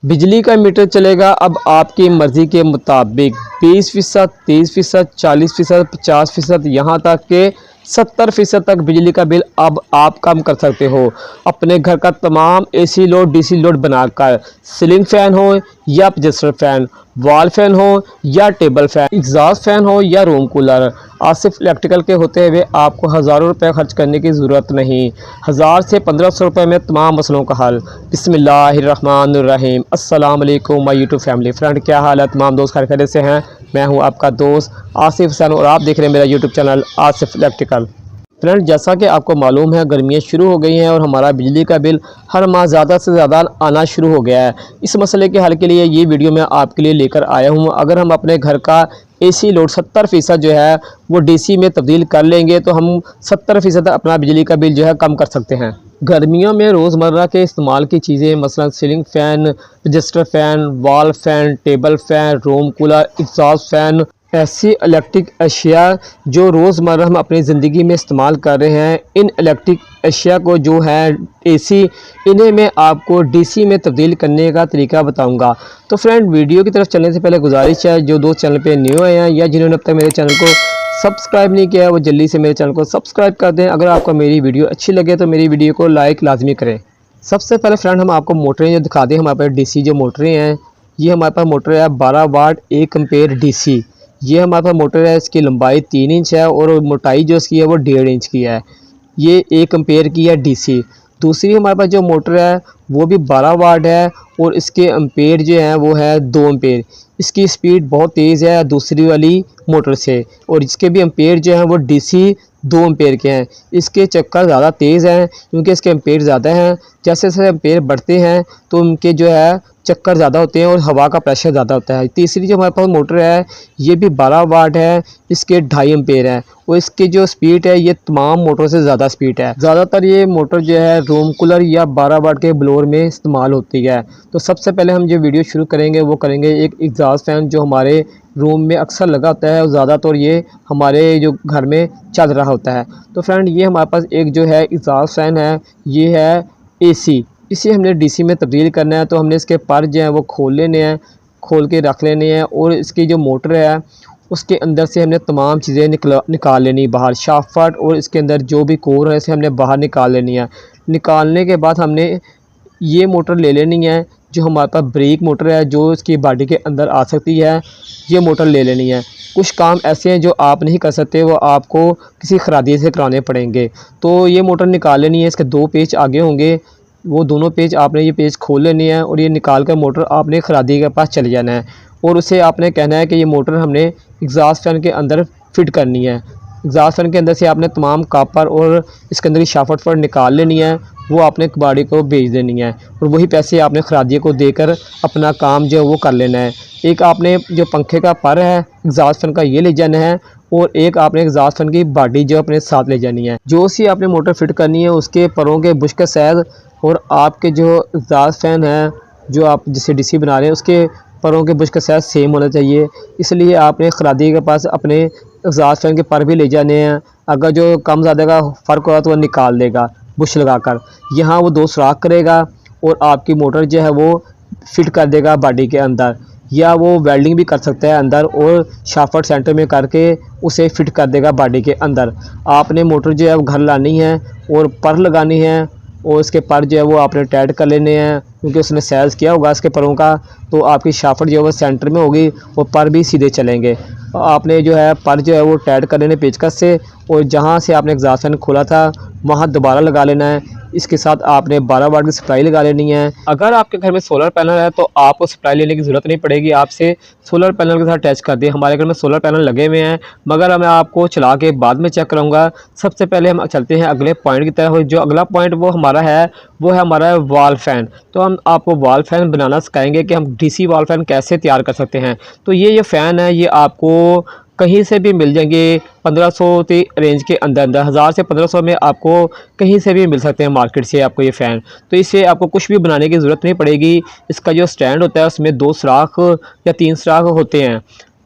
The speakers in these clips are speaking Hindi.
बिजली का मीटर चलेगा अब आपकी मर्ज़ी के मुताबिक 20%, 30%, 40%, 50%, यहाँ तक के 70% तक बिजली का बिल अब आप कम कर सकते हो। अपने घर का तमाम एसी लोड, डीसी लोड बनाकर, सीलिंग फ़ैन हो या एडजस्टर फ़ैन, वॉल फ़ैन हो या टेबल फ़ैन, एग्जॉस्ट फ़ैन हो या रूम कूलर, आसिफ इलेक्ट्रिकल के होते हुए आपको हज़ारों रुपये खर्च करने की ज़रूरत नहीं। 1000 से 1500 रुपये में तमाम मसलों का हल। बिस्मिल्लाहिर्रहमानिर्रहीम। अस्सलाम वालेकुम माय यूट्यूब फैमिली फ्रेंड, क्या हाल है तमाम दोस्त? खैरियत से हैं? मैं हूं आपका दोस्त आसिफ हुसैन और आप देख रहे हैं मेरा YouTube channel Asif electrical. Friend, जैसा कि आपको मालूम है गर्मियाँ शुरू हो गई हैं और हमारा बिजली का बिल हर माह ज़्यादा से ज़्यादा आना शुरू हो गया है। इस मसले के हल के लिए ये वीडियो मैं आपके लिए लेकर आया हूँ। अगर हम अपने घर का एसी लोड 70% जो है वो डीसी में तब्दील कर लेंगे तो हम 70% अपना बिजली का बिल जो है कम कर सकते हैं। गर्मियों में रोज़मर्रा के इस्तेमाल की चीज़ें मसलन ceiling fan, adjuster fan, wall fan, table fan, room cooler, exhaust fan, ऐसी इलेक्ट्रिक अशिया जो रोज़मर्रा हम अपनी ज़िंदगी में इस्तेमाल कर रहे हैं, इन इलेक्ट्रिक अशिया को जो है एसी, इन्हें मैं आपको डीसी में तब्दील करने का तरीका बताऊंगा। तो फ्रेंड, वीडियो की तरफ चलने से पहले गुजारिश है, जो दोस्त चैनल पे न्यू आए हैं या जिन्होंने अब तक मेरे चैनल को सब्सक्राइब नहीं किया है वो जल्दी से मेरे चैनल को सब्सक्राइब कर दें। अगर आपको मेरी वीडियो अच्छी लगे तो मेरी वीडियो को लाइक लाजमी करें। सबसे पहले फ्रेंड हम आपको मोटरें जो दिखा दें। हमारे पास डीसी जो मोटरें हैं, ये हमारे पास मोटर है 12 वाट 1 एम्पेयर डीसी। ये हमारे पास मोटर है, इसकी लंबाई 3 इंच है और मोटाई जो इसकी है वो 1.5 इंच की है। ये 1 एम्पेयर की है डीसी। दूसरी हमारे पास जो मोटर है वो भी 12 वाट है और इसके एम्पेयर जो है वो है 2 एम्पेयर। इसकी स्पीड बहुत तेज़ है दूसरी वाली मोटर से और इसके भी एम्पेयर जो हैं वो डीसी 2 एम्पेयर के हैं। इसके चक्कर ज़्यादा तेज़ हैं क्योंकि इसके एम्पेयर ज़्यादा हैं। जैसे जैसे एम्पेयर बढ़ते हैं तो उनके जो है चक्कर ज़्यादा होते हैं और हवा का प्रेशर ज़्यादा होता है। तीसरी जो हमारे पास मोटर है ये भी 12 वाट है, इसके 2.5 एम्पेयर है और इसकी जो स्पीड है ये तमाम मोटरों से ज़्यादा स्पीड है। ज़्यादातर ये मोटर जो है रूम कूलर या 12 वाट के ब्लोअर में इस्तेमाल होती है। तो सबसे पहले हम जो वीडियो शुरू करेंगे वो करेंगे एक एग्जॉस्ट फैन जो हमारे रूम में अक्सर लगा होता है और ज़्यादातर ये हमारे जो घर में चल रहा होता है। तो फ्रेंड, ये हमारे पास एक जो है एग्जॉस्ट फैन है, ये है एसी। इसे हमने डीसी में तब्दील करना है तो हमने इसके पर जो हैं वो खोल लेने हैं, खोल के रख लेने हैं और इसकी जो मोटर है उसके अंदर से हमने तमाम चीज़ें निकाल लेनी बाहर, शाफ्ट और इसके अंदर जो भी कोर है इसे हमने बाहर निकाल लेनी है। निकालने के बाद हमने ये मोटर ले लेनी है जो हमारे पास ब्रेक मोटर है जो इसकी बॉडी के अंदर आ सकती है, ये मोटर ले लेनी है। कुछ काम ऐसे हैं जो आप नहीं कर सकते, वो आपको किसी खरादी से कराने पड़ेंगे। तो ये मोटर निकाल लेनी है, इसके 2 पेच आगे होंगे, वो दोनों पेज आपने ये पेज खोल लेनी है और ये निकाल कर मोटर आपने खरादी के पास चले जाना है और उसे आपने कहना है कि ये मोटर हमने एग्जॉस्ट फैन के अंदर फिट करनी है। एग्जॉस्ट फैन के अंदर से आपने तमाम कापर और इसके अंदर की शाफ्ट निकाल लेनी है, वो आपने कबाड़ी को भेज देनी है और वही पैसे आपने खरादिये को देकर अपना काम जो है वो कर लेना है। एक आपने जो पंखे का पर है एग्जॉस्ट फैन का ये ले जाना है और एक आपने एग्जॉस्ट फैन की बॉडी जो अपने साथ ले जानी है। जो सी आपने मोटर फिट करनी है उसके परों के बुश का साइज़ और आपके जो एग्जॉस्ट फैन है जो आप जिसे डीसी बना रहे हैं उसके परों के बुश का साइज़ सेम होना चाहिए। इसलिए आपने खरादी के पास अपने एग्जॉस्ट फैन के पर भी ले जाने हैं। अगर जो कम ज़्यादा का फ़र्क होगा तो वह निकाल देगा बुश लगाकर। यहाँ वो 2 सुराख करेगा और आपकी मोटर जो है वो फिट कर देगा बॉडी के अंदर, या वो वेल्डिंग भी कर सकता है अंदर और शाफ्ट सेंटर में करके उसे फिट कर देगा बॉडी के अंदर। आपने मोटर जो है वो घर लानी है और पर लगानी है और इसके पर जो है वो आपने टाइट कर लेने हैं क्योंकि उसने साइज़ किया होगा इसके परों का, तो आपकी शाफ्ट जो है वो सेंटर में होगी, वो पर भी सीधे चलेंगे। आपने जो है पर जो है वो टाइट कर लेने पेचकस से और जहाँ से आपने एग्जॉस्ट फैन खोला था वहाँ दोबारा लगा लेना है। इसके साथ आपने 12 वाट की सप्लाई लगा लेनी है। अगर आपके घर में सोलर पैनल है तो आपको सप्लाई लेने की ज़रूरत नहीं पड़ेगी, आपसे सोलर पैनल के साथ अटैच कर दिए। हमारे घर में सोलर पैनल लगे हुए हैं मगर मैं आपको चला के बाद में चेक करूँगा। सबसे पहले हम चलते हैं अगले पॉइंट की तरफ। जो अगला पॉइंट वो है हमारा वॉल फ़ैन। तो हम आपको वॉल फ़ैन बनाना सिखाएंगे कि हम डीसी वॉल फ़ैन कैसे तैयार कर सकते हैं। तो ये फ़ैन है, ये आपको कहीं से भी मिल जाएंगे 1500 के रेंज के अंदर 1000 से 1500 में आपको कहीं से भी मिल सकते हैं मार्केट से आपको ये फ़ैन। तो इससे आपको कुछ भी बनाने की ज़रूरत नहीं पड़ेगी। इसका जो स्टैंड होता है उसमें 2 सुराख या 3 सुराख होते हैं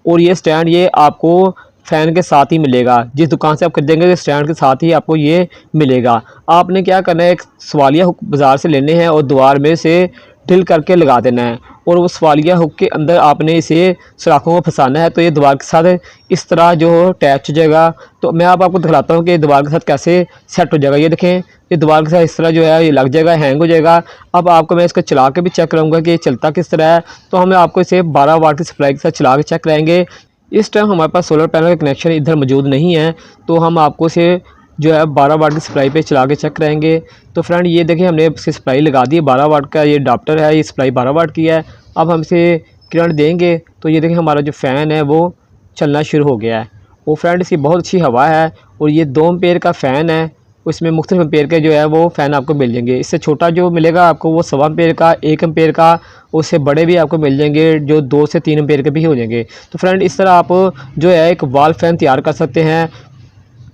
और ये स्टैंड ये आपको फ़ैन के साथ ही मिलेगा। जिस दुकान से आप खरीदेंगे स्टैंड के साथ ही आपको ये मिलेगा। आपने क्या करना है, एक सवालिया हुक बाज़ार से लेने हैं और द्वार में से ड्रिल करके लगा देना है और वो सवालिया हुक के अंदर आपने इसे सुराखों को फंसाना है। तो ये दीवार के साथ इस तरह जो अटैच हो जाएगा। तो मैं आपको दिखलाता हूँ कि दीवार के साथ कैसे सेट हो जाएगा। ये देखें, ये दीवार के साथ इस तरह जो है ये लग जाएगा, हैंग हो जाएगा। अब आपको मैं इसको चला के भी चेक कराऊंगा कि ये चलता किस तरह है। तो हम आपको इसे 12 वाट की सप्लाई के साथ चला के चेक कराएंगे। इस टाइम हमारे पास सोलर पैनल का कनेक्शन इधर मौजूद नहीं है, तो हम आपको इसे जो है 12 वाट की सप्लाई पे चला के चेक कराएंगे। तो फ्रेंड ये देखिए, हमने इसकी सप्लाई लगा दी है 12 वाट का, ये अडाप्टर है, ये सप्लाई 12 वाट की है। अब हम इसे करंट देंगे तो ये देखिए हमारा जो फ़ैन है वो चलना शुरू हो गया है। वो फ्रेंड इसकी बहुत अच्छी हवा है और ये 2 एम्पेयर का फ़ैन है। उसमें मुख्तलिफ एम्पेयर के जो है वो फ़ैन आपको मिल जाएंगे। इससे छोटा जो मिलेगा आपको वो 1.25 एम्पेयर का, 1 एम्पेयर का, उससे बड़े भी आपको मिल जाएंगे जो 2 से 3 एम्पेयर के भी हो जाएंगे। तो फ्रेंड इस तरह आप जो है एक वॉल फ़ैन तैयार कर सकते हैं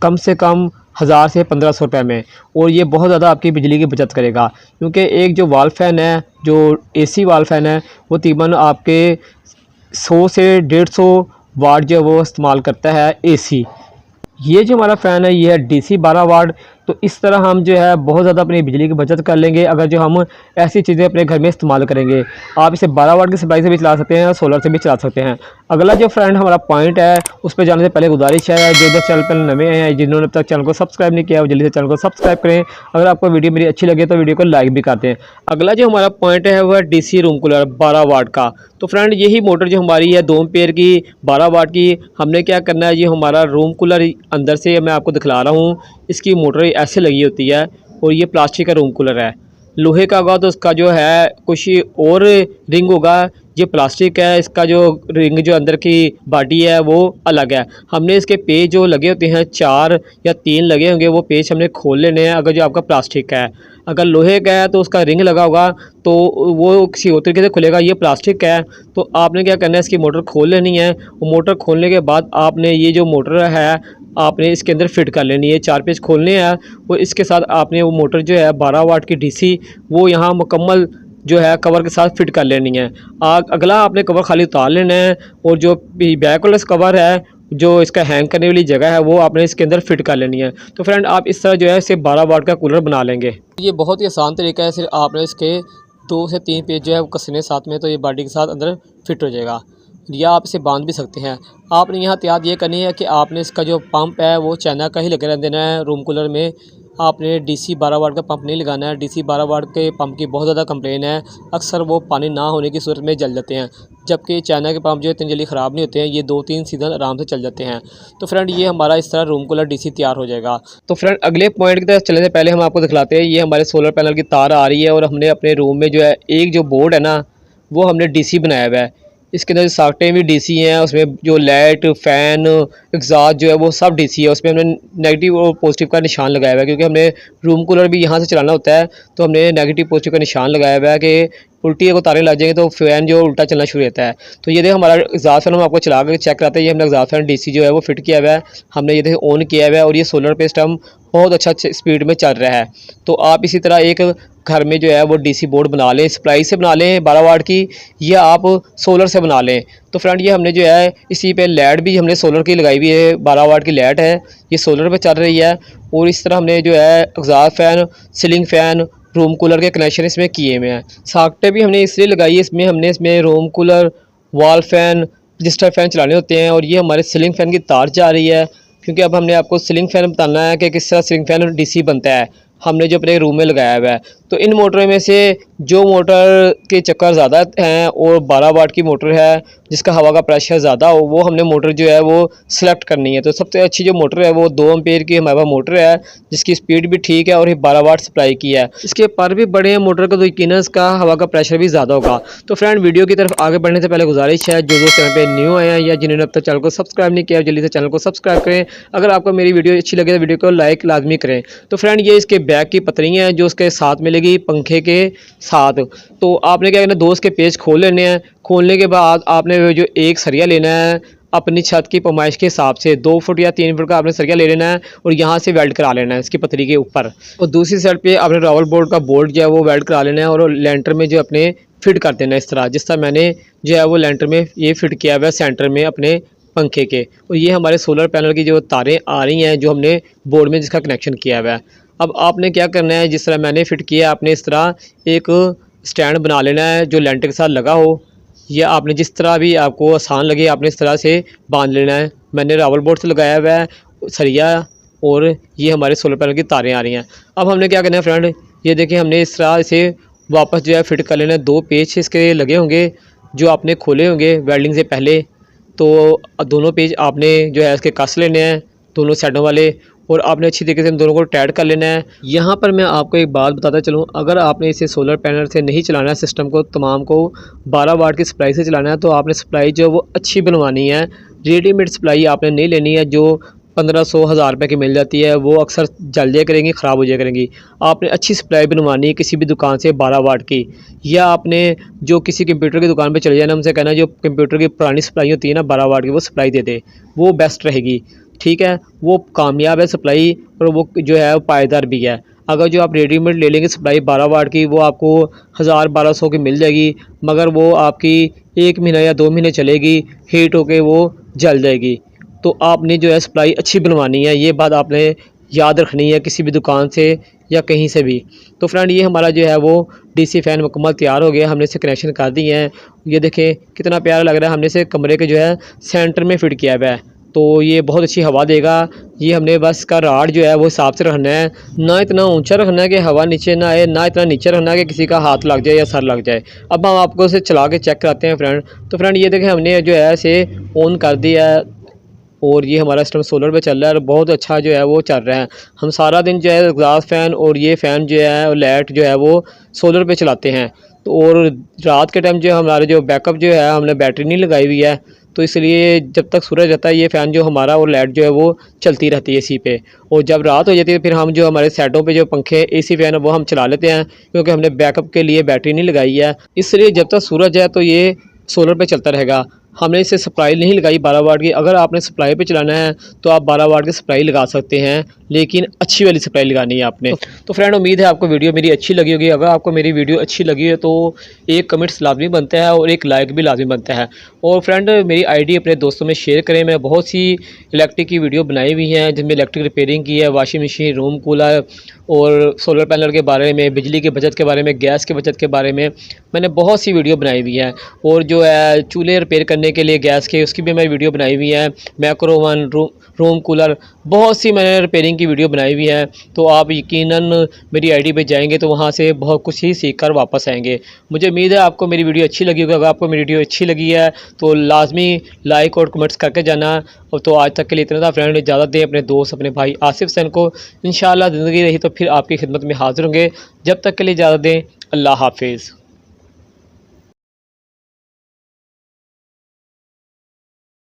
कम से कम 1000 से 1500 रुपये में, और ये बहुत ज़्यादा आपकी बिजली की बचत करेगा। क्योंकि एक जो वॉल फ़ैन है, जो एसी वॉल फ़ैन है, वो तकरीबन आपके 100 से 150 वाट जो है वो इस्तेमाल करता है एसी। ये जो हमारा फ़ैन है ये है डीसी 12 वाट। तो इस तरह हम जो है बहुत ज़्यादा अपनी बिजली की बचत कर लेंगे अगर जो हम ऐसी चीज़ें अपने घर में इस्तेमाल करेंगे। आप इसे 12 वाट की सप्लाई से भी चला सकते हैं और सोलर से भी चला सकते हैं। अगला जो फ्रेंड हमारा पॉइंट है उस पर जाने से पहले गुजारिश है, जो जो चैनल पर नए हैं, जिन्होंने अब तक चैनल को सब्सक्राइब नहीं किया वो जल्दी से चैनल को सब्सक्राइब करें। अगर आपको वीडियो मेरी अच्छी लगे तो वीडियो को लाइक भी कर दें। अगला जो हमारा पॉइंट है वो है डीसी रूम कूलर 12 वाट का। तो फ्रेंड यही मोटर जो हमारी है 2 एम्पेयर की 12 वाट की, हमने क्या करना है, ये हमारा रूम कूलर अंदर से मैं आपको दिखला रहा हूँ। इसकी मोटर ऐसे लगी होती है और ये प्लास्टिक का रूम कूलर है। लोहे का होगा तो उसका जो है कुछ और रिंग होगा, ये प्लास्टिक है, इसका जो रिंग जो अंदर की बॉडी है वो अलग है। हमने इसके पेज जो लगे होते हैं 4 या 3 लगे होंगे, वो पेज हमने खोल लेने हैं। अगर जो आपका प्लास्टिक है, अगर लोहे का है तो उसका रिंग लगा होगा तो वो किसी और तरीके से खुलेगा। ये प्लास्टिक का है तो आपने क्या करना है, इसकी मोटर खोल लेनी है। वो मोटर खोलने के बाद आपने ये जो मोटर है आपने इसके अंदर फिट कर लेनी है। 4 पेज खोलने हैं और इसके साथ आपने वो मोटर जो है 12 वाट की डीसी वो यहाँ मुकम्मल जो है कवर के साथ फिट कर लेनी है। अगला आपने कवर खाली उतार लेना है और जो बैक वाला कवर है जो इसका हैंग करने वाली जगह है वो आपने इसके अंदर फिट कर लेनी है। तो फ्रेंड आप इस तरह जो है इसे 12 वाट का कूलर बना लेंगे। ये बहुत ही आसान तरीका है, सिर्फ आपने इसके 2 से 3 पेज जो है वो कसने साथ में, तो ये बॉडी के साथ अंदर फिट हो जाएगा। या आप इसे बांध भी सकते हैं। आपने यहाँ एहतियात ये करनी है कि आपने इसका जो पंप है वो चाइना का ही लगा रहने देना है। रूम कूलर में आपने डीसी 12 वाट का पंप नहीं लगाना है। डीसी 12 वाट के पंप की बहुत ज़्यादा कंप्लेन है, अक्सर वो पानी ना होने की सूरत में जल जाते हैं, जबकि चाइना के पंप जो इतनी जल्दी ख़राब नहीं होते हैं, ये 2-3 सीज़न आराम से चल जाते हैं। तो फ्रेंड ये हमारा इस तरह रूम कूलर डीसी तैयार हो जाएगा। तो फ्रेंड अगले पॉइंट की तरफ चलने से पहले हम आपको दिखलाते हैं, ये हमारे सोलर पैनल की तार आ रही है और हमने अपने रूम में जो है एक जो बोर्ड है ना वो हमने डीसी बनाया हुआ है। इसके अंदर सॉकेटें भी डीसी हैं, उसमें जो लाइट, फ़ैन, एग्जॉस्ट जो है वो सब डीसी है। उसमें हमने नेगेटिव और पॉजिटिव का निशान लगाया हुआ है, क्योंकि हमने रूम कूलर भी यहाँ से चलाना होता है। तो हमने नेगेटिव पॉजिटिव का निशान लगाया हुआ है कि उल्टी को तारे लग जाएंगे तो फ़ैन जो उल्टा चलना शुरू होता है। तो ये देखिए हमारा एग्जॉस्ट फैन हम आपको चला कर चेक कराते हैं। ये हमने एग्जॉस्ट फैन डीसी जो है वो फिट किया हुआ है, हमने ये देखिए ऑन किया हुआ है और ये सोलर पे सिस्टम बहुत अच्छा स्पीड में चल रहा है। तो आप इसी तरह एक घर में जो है वो डीसी बोर्ड बना लें, सप्लाई से बना लें 12 वाट की, या आप सोलर से बना लें। तो फ्रेंड ये हमने जो है इसी पे लाइट भी हमने सोलर की लगाई हुई है, 12 वाट की लाइट है, ये सोलर पे चल रही है। और इस तरह हमने जो है exhaust fan, ceiling fan, room cooler के कनेक्शन इसमें किए हुए हैं। सॉकेटें भी हमने इसलिए लगाई है, इसमें room cooler, wall fan, register fan चलाने होते हैं। और ये हमारे सीलिंग फ़ैन की तार जा रही है, क्योंकि अब हमने आपको सीलिंग फ़ैन बताना है कि किस तरह सीलिंग फ़ैन डीसी बनता है, हमने जो अपने रूम में लगाया हुआ है। तो इन मोटरों में से जो मोटर के चक्कर ज़्यादा हैं और 12 वाट की मोटर है जिसका हवा का प्रेशर ज़्यादा हो, वो हमने मोटर जो है वो सिलेक्ट करनी है। तो सबसे अच्छी जो मोटर है वो 2 एम्पेयर की हमारे पास मोटर है, जिसकी स्पीड भी ठीक है और ये 12 वाट सप्लाई की है। इसके पर भी बड़े हैं मोटर का, तो यकीनन इसका हवा का प्रेशर भी ज़्यादा होगा। तो फ्रेंड वीडियो की तरफ आगे बढ़ने से पहले गुजारिश है, जो चैनल पर न्यू आए हैं या जिन्होंने अब तक चैनल को सब्सक्राइब नहीं किया जल्दी से चैनल को सब्सक्राइब करें। अगर आपको मेरी वीडियो अच्छी लगे तो वीडियो को लाइक लाजमी करें। तो फ्रेंड ये इसके बैक की पतरियाँ हैं जो उसके साथ मिलेगी पंखे के साथ। तो आपने क्या करना है, 2 इसके पेज खोल लेने हैं। खोलने के बाद आपने जो एक सरिया लेना है अपनी छत की पैमाइश के हिसाब से, 2 फुट या 3 फुट का आपने सरिया ले लेना है और यहाँ से वेल्ड करा लेना है इसकी पतरी के ऊपर। और दूसरी साइड पे आपने रावल बोर्ड का बोर्ड जो है वो वेल्ड करा लेना है और लेंटर में जो अपने फिट कर देना है इस तरह, जिस तरह मैंने जो है वो लेंटर में ये फिट किया हुआ है सेंटर में अपने पंखे के। और ये हमारे सोलर पैनल की जो तारें आ रही हैं जो हमने बोर्ड में जिसका कनेक्शन किया हुआ है। अब आपने क्या करना है, जिस तरह मैंने फिट किया आपने इस तरह एक स्टैंड बना लेना है जो लेंटर के साथ लगा हो, या आपने जिस तरह भी आपको आसान लगे आपने इस तरह से बांध लेना है। मैंने रावल बोर्ड से लगाया हुआ है सरिया, और ये हमारे सोलर पैनल की तारें आ रही हैं। अब हमने क्या करना है फ्रेंड, ये देखिए हमने इस तरह से वापस जो है फिट कर लेना है। 2 पेच इसके लगे होंगे जो आपने खोले होंगे वेल्डिंग से पहले, तो दोनों पेज आपने जो है इसके कस लेने हैं दोनों साइडों वाले, और आपने अच्छी तरीके से इन दोनों को टाइट कर लेना है। यहाँ पर मैं आपको एक बात बताता चलूँ, अगर आपने इसे सोलर पैनल से नहीं चलाना है, सिस्टम को तमाम को 12 वाट की सप्लाई से चलाना है, तो आपने सप्लाई जो है वो अच्छी बनवानी है। रेडीमेड सप्लाई आपने नहीं लेनी है जो 1500-1000 रुपये की मिल जाती है, वो अक्सर जल जाया करेंगी, ख़राब हो जाया करेंगी। आपने अच्छी सप्लाई बनवानी है किसी भी दुकान से 12 वाट की, या आपने जो किसी कंप्यूटर की दुकान पे चले जाना, उनसे कहना जो कंप्यूटर की पुरानी सप्लाई होती है ना 12 वाट की, वो सप्लाई दे दे, वो बेस्ट रहेगी। ठीक है, वो कामयाब है सप्लाई, और वो जो है वो पायदार भी है। अगर जो आप रेडीमेड ले लेंगे सप्लाई 12 वाट की, वो आपको 1000-1200 की मिल जाएगी, मगर वो आपकी 1 महीना या 2 महीने चलेगी, हीट होके वो जल जाएगी। तो आपने जो है सप्लाई अच्छी बनवानी है, ये बात आपने याद रखनी है किसी भी दुकान से या कहीं से भी। तो फ्रेंड ये हमारा जो है वो डीसी फ़ैन मुकम्मल तैयार हो गया, हमने इसे कनेक्शन कर दिए हैं। ये देखें कितना प्यारा लग रहा है, हमने इसे कमरे के जो है सेंटर में फ़िट किया हुआ है, तो ये बहुत अच्छी हवा देगा। ये हमने बस इसका राड जो है वो हिसाब से रखना है, ना इतना ऊंचा रखना है कि हवा नीचे ना आए, ना इतना नीचे रखना है कि किसी का हाथ लग जाए या सर लग जाए। अब हम आपको इसे चला के चेक कराते हैं फ्रेंड। तो फ्रेंड ये देखें हमने जो है इसे ऑन कर दिया है, और ये हमारा सिस्टम सोलर पे चल रहा है और बहुत अच्छा जो है वो चल रहा है। हम सारा दिन जो है एग्जॉस्ट फ़ैन और ये फ़ैन जो है और लाइट जो है वो सोलर पे चलाते हैं। तो और रात के टाइम जो हमारे जो बैकअप जो है हमने बैटरी नहीं लगाई हुई है, तो इसलिए जब तक सूरज रहता है ये फ़ैन जो हमारा और लाइट जो है वो चलती रहती है इसी पे। और जब रात हो जाती है फिर हम जो हमारे साइडों पे जो पंखे एसी फ़ैन है वो हम चला लेते हैं, क्योंकि हमने बैकअप के लिए बैटरी नहीं लगाई है। इसलिए जब तक सूरज है तो ये सोलर पे चलता रहेगा। हमने इसे सप्लाई नहीं लगाई 12 वाट की। अगर आपने सप्लाई पे चलाना है तो आप 12 वाट की सप्लाई लगा सकते हैं, लेकिन अच्छी वाली सप्लाई लगानी है आपने। तो फ्रेंड उम्मीद है आपको वीडियो मेरी अच्छी लगी होगी। अगर आपको मेरी वीडियो अच्छी लगी है तो एक कमेंट्स लाजमी बनता है और एक लाइक भी लाजमी बनता है। और फ्रेंड मेरी आईडी अपने दोस्तों में शेयर करें। मैं बहुत सी इलेक्ट्रिक की वीडियो बनाई हुई हैं जिनमें इलेक्ट्रिक रिपेयरिंग की है, वाशिंग मशीन, रूम कूलर और सोलर पैनल के बारे में, बिजली की बचत के बारे में, गैस की बचत के बारे में मैंने बहुत सी वीडियो बनाई हुई है। और जो है चूल्हे रिपेयर करने के लिए गैस के, उसकी भी मैं वीडियो बनाई हुई है। मैक्रो ओवन, रूम कूलर, बहुत सी मैंने रिपेयरिंग की वीडियो बनाई हुई है। तो आप यकीनन मेरी आईडी पे जाएंगे तो वहाँ से बहुत कुछ ही सीख कर वापस आएंगे। मुझे उम्मीद है आपको मेरी वीडियो अच्छी लगी होगी। अगर आपको मेरी वीडियो अच्छी लगी है तो लाजमी लाइक और कमेंट्स करके जाना। और तो आज तक के लिए इतना था फ्रेंड, इजाज़त दें अपने दोस्त अपने भाई आसिफ हुसैन को। इंशाअल्लाह ज़िंदगी रही तो फिर आपकी खिदमत में हाज़िर होंगे। जब तक के लिए इजाज़त दें, अल्लाह हाफिज़।